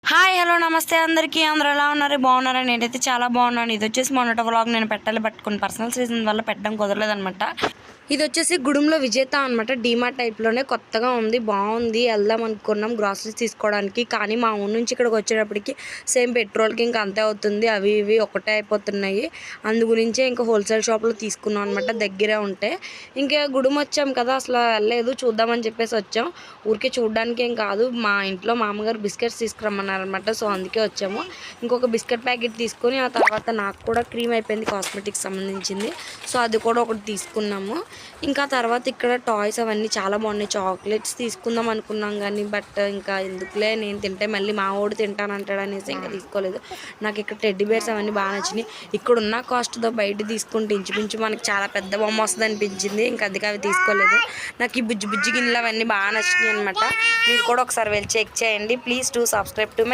Hi hello నమస్తే అందరికీ అందరూ ఎలా ఉన్నారు బాగున్నారా నేనైతే చాలా బాగున్నాను. ఇది వచ్చేసి మొన్నటి వ్లాగ్ నేను పెట్టాలి బట్ కొన్ని పర్సనల్ రీజన్ వల్ల పెట్టడం కుదరలేదనమాట. ఇది వచ్చేసి గుడుంలో విజేత అనమాట. డీమార్ట్ టైప్లోనే కొత్తగా ఉంది, బాగుంది. వెళ్దాం అనుకున్నాం గ్రాసరీస్ తీసుకోవడానికి. కానీ మా ఊరి నుంచి ఇక్కడికి వచ్చేటప్పటికి సేమ్ పెట్రోల్కి ఇంకా అంతే అవుతుంది, అవి ఇవి ఒకటే అయిపోతున్నాయి. అందు గురించే ఇంకా హోల్సేల్ షాప్లో తీసుకున్నాం అనమాట, దగ్గరే ఉంటే. ఇంకా గుడుం వచ్చాం కదా, అసలు వెళ్ళలేదు, చూద్దామని చెప్పేసి వచ్చాం. ఊరికే చూడడానికి ఏం కాదు, మా ఇంట్లో మామగారు బిస్కెట్స్ తీసుకురమ్మన్నారనమాట. సో అందుకే వచ్చాము. ఇంకొక బిస్కెట్ ప్యాకెట్ తీసుకొని ఆ తర్వాత నాకు కూడా క్రీమ్ అయిపోయింది కాస్మెటిక్స్ సంబంధించింది. సో అది కూడా ఒకటి తీసుకున్నాము. ఇంకా తర్వాత ఇక్కడ టాయ్స్ అవన్నీ చాలా బాగున్నాయి. చాక్లెట్స్ తీసుకుందాం అనుకున్నాం కానీ బట్ ఇంకా ఎందుకులే, నేను తింటే మళ్ళీ మా వాడు తింటానంటాడు అనేసి ఇంకా తీసుకోలేదు. నాకు ఇక్కడ టెడ్డీ బేర్స్ అవన్నీ బాగా నచ్చినాయి. ఇక్కడ ఉన్న కాస్ట్తో బయట తీసుకుంటే ఇంచుమించు మనకి చాలా పెద్ద బొమ్మ వస్తుంది అనిపించింది. ఇంకా అందుకే అవి తీసుకోలేదు. నాకు ఈ బుజ్జి బుజ్జి గిన్నెలు అవన్నీ బాగా నచ్చినాయి అనమాట. మీరు కూడా ఒకసారి వెళ్ళి చెక్ చేయండి. Please do subscribe to